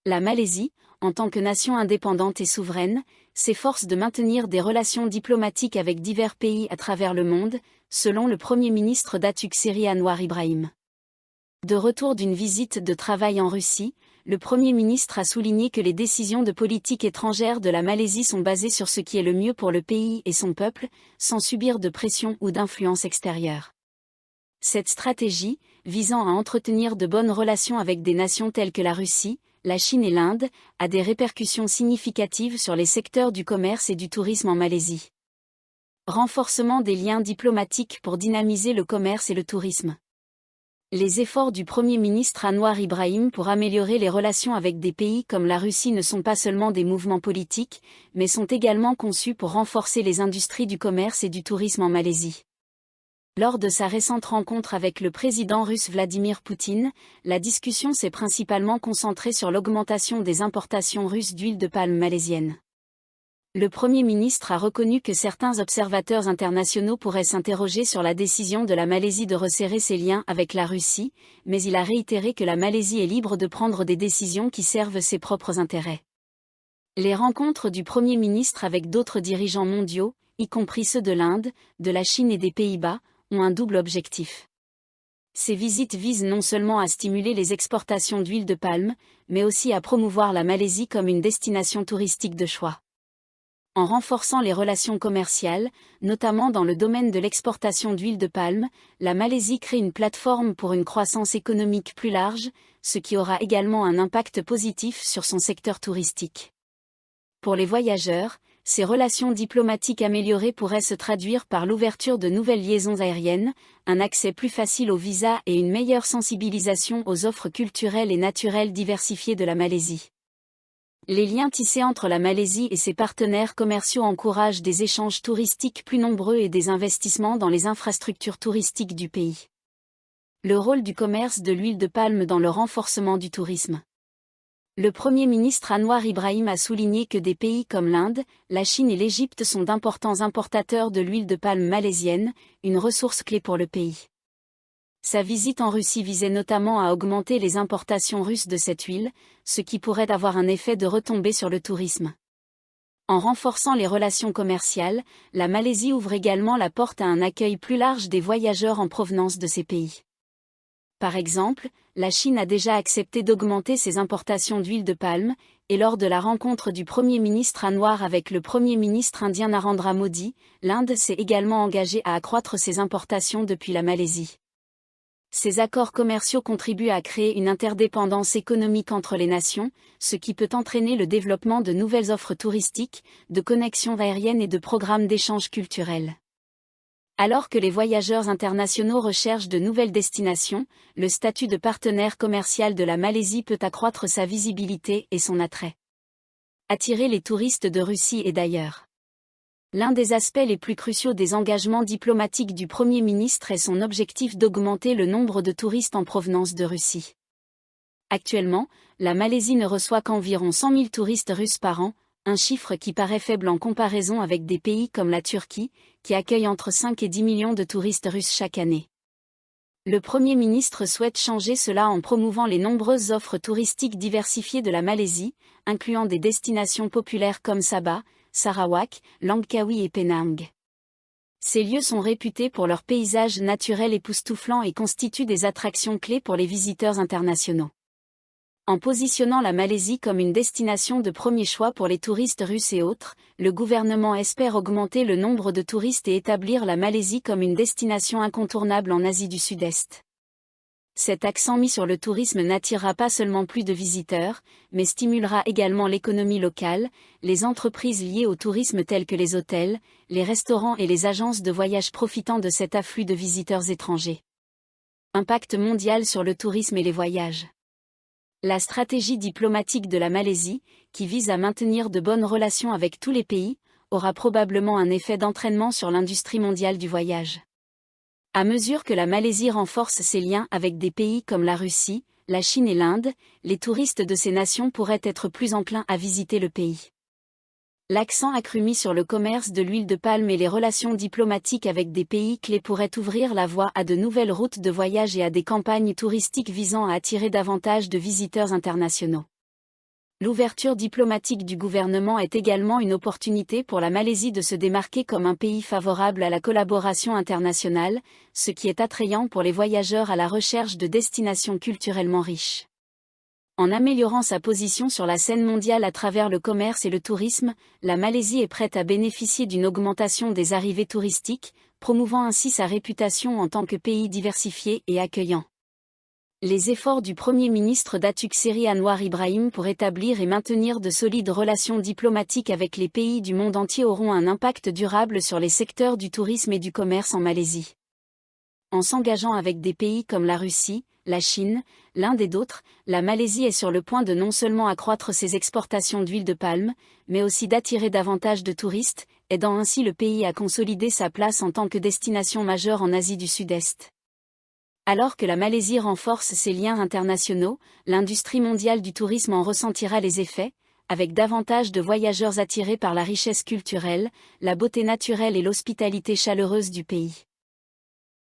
La Malaisie, en tant que nation indépendante et souveraine, s'efforce de maintenir des relations diplomatiques avec divers pays à travers le monde, selon le Premier ministre Datuk Seri Anwar Ibrahim. De retour d'une visite de travail en Russie, le Premier ministre a souligné que les décisions de politique étrangère de la Malaisie sont basées sur ce qui est le mieux pour le pays et son peuple, sans subir de pression ou d'influence extérieure. Cette stratégie, visant à entretenir de bonnes relations avec des nations telles que la Russie, la Chine et l'Inde, a des répercussions significatives sur les secteurs du commerce et du tourisme en Malaisie. Renforcement des liens diplomatiques pour dynamiser le commerce et le tourisme. Les efforts du Premier ministre Anwar Ibrahim pour améliorer les relations avec des pays comme la Russie ne sont pas seulement des mouvements politiques, mais sont également conçus pour renforcer les industries du commerce et du tourisme en Malaisie. Lors de sa récente rencontre avec le président russe Vladimir Poutine, la discussion s'est principalement concentrée sur l'augmentation des importations russes d'huile de palme malaisienne. Le Premier ministre a reconnu que certains observateurs internationaux pourraient s'interroger sur la décision de la Malaisie de resserrer ses liens avec la Russie, mais il a réitéré que la Malaisie est libre de prendre des décisions qui servent ses propres intérêts. Les rencontres du Premier ministre avec d'autres dirigeants mondiaux, y compris ceux de l'Inde, de la Chine et des Pays-Bas, ont un double objectif. Ces visites visent non seulement à stimuler les exportations d'huile de palme, mais aussi à promouvoir la Malaisie comme une destination touristique de choix. En renforçant les relations commerciales, notamment dans le domaine de l'exportation d'huile de palme, la Malaisie crée une plateforme pour une croissance économique plus large, ce qui aura également un impact positif sur son secteur touristique. Pour les voyageurs, ces relations diplomatiques améliorées pourraient se traduire par l'ouverture de nouvelles liaisons aériennes, un accès plus facile aux visas et une meilleure sensibilisation aux offres culturelles et naturelles diversifiées de la Malaisie. Les liens tissés entre la Malaisie et ses partenaires commerciaux encouragent des échanges touristiques plus nombreux et des investissements dans les infrastructures touristiques du pays. Le rôle du commerce de l'huile de palme dans le renforcement du tourisme. Le Premier ministre Anwar Ibrahim a souligné que des pays comme l'Inde, la Chine et l'Égypte sont d'importants importateurs de l'huile de palme malaisienne, une ressource clé pour le pays. Sa visite en Russie visait notamment à augmenter les importations russes de cette huile, ce qui pourrait avoir un effet de retombée sur le tourisme. En renforçant les relations commerciales, la Malaisie ouvre également la porte à un accueil plus large des voyageurs en provenance de ces pays. Par exemple, la Chine a déjà accepté d'augmenter ses importations d'huile de palme, et lors de la rencontre du Premier ministre Anwar avec le Premier ministre indien Narendra Modi, l'Inde s'est également engagée à accroître ses importations depuis la Malaisie. Ces accords commerciaux contribuent à créer une interdépendance économique entre les nations, ce qui peut entraîner le développement de nouvelles offres touristiques, de connexions aériennes et de programmes d'échanges culturels. Alors que les voyageurs internationaux recherchent de nouvelles destinations, le statut de partenaire commercial de la Malaisie peut accroître sa visibilité et son attrait. Attirer les touristes de Russie et d'ailleurs. L'un des aspects les plus cruciaux des engagements diplomatiques du Premier ministre est son objectif d'augmenter le nombre de touristes en provenance de Russie. Actuellement, la Malaisie ne reçoit qu'environ 100 000 touristes russes par an, un chiffre qui paraît faible en comparaison avec des pays comme la Turquie, qui accueille entre 5 et 10 millions de touristes russes chaque année. Le Premier ministre souhaite changer cela en promouvant les nombreuses offres touristiques diversifiées de la Malaisie, incluant des destinations populaires comme Sabah, Sarawak, Langkawi et Penang. Ces lieux sont réputés pour leurs paysages naturels époustouflants et constituent des attractions clés pour les visiteurs internationaux. En positionnant la Malaisie comme une destination de premier choix pour les touristes russes et autres, le gouvernement espère augmenter le nombre de touristes et établir la Malaisie comme une destination incontournable en Asie du Sud-Est. Cet accent mis sur le tourisme n'attirera pas seulement plus de visiteurs, mais stimulera également l'économie locale, les entreprises liées au tourisme telles que les hôtels, les restaurants et les agences de voyage profitant de cet afflux de visiteurs étrangers. Impact mondial sur le tourisme et les voyages. La stratégie diplomatique de la Malaisie, qui vise à maintenir de bonnes relations avec tous les pays, aura probablement un effet d'entraînement sur l'industrie mondiale du voyage. À mesure que la Malaisie renforce ses liens avec des pays comme la Russie, la Chine et l'Inde, les touristes de ces nations pourraient être plus enclins à visiter le pays. L'accent accru mis sur le commerce de l'huile de palme et les relations diplomatiques avec des pays clés pourraient ouvrir la voie à de nouvelles routes de voyage et à des campagnes touristiques visant à attirer davantage de visiteurs internationaux. L'ouverture diplomatique du gouvernement est également une opportunité pour la Malaisie de se démarquer comme un pays favorable à la collaboration internationale, ce qui est attrayant pour les voyageurs à la recherche de destinations culturellement riches. En améliorant sa position sur la scène mondiale à travers le commerce et le tourisme, la Malaisie est prête à bénéficier d'une augmentation des arrivées touristiques, promouvant ainsi sa réputation en tant que pays diversifié et accueillant. Les efforts du Premier ministre Datuk Seri Anwar Ibrahim pour établir et maintenir de solides relations diplomatiques avec les pays du monde entier auront un impact durable sur les secteurs du tourisme et du commerce en Malaisie. En s'engageant avec des pays comme la Russie, la Chine, l'Inde et d'autres, la Malaisie est sur le point de non seulement accroître ses exportations d'huile de palme, mais aussi d'attirer davantage de touristes, aidant ainsi le pays à consolider sa place en tant que destination majeure en Asie du Sud-Est. Alors que la Malaisie renforce ses liens internationaux, l'industrie mondiale du tourisme en ressentira les effets, avec davantage de voyageurs attirés par la richesse culturelle, la beauté naturelle et l'hospitalité chaleureuse du pays.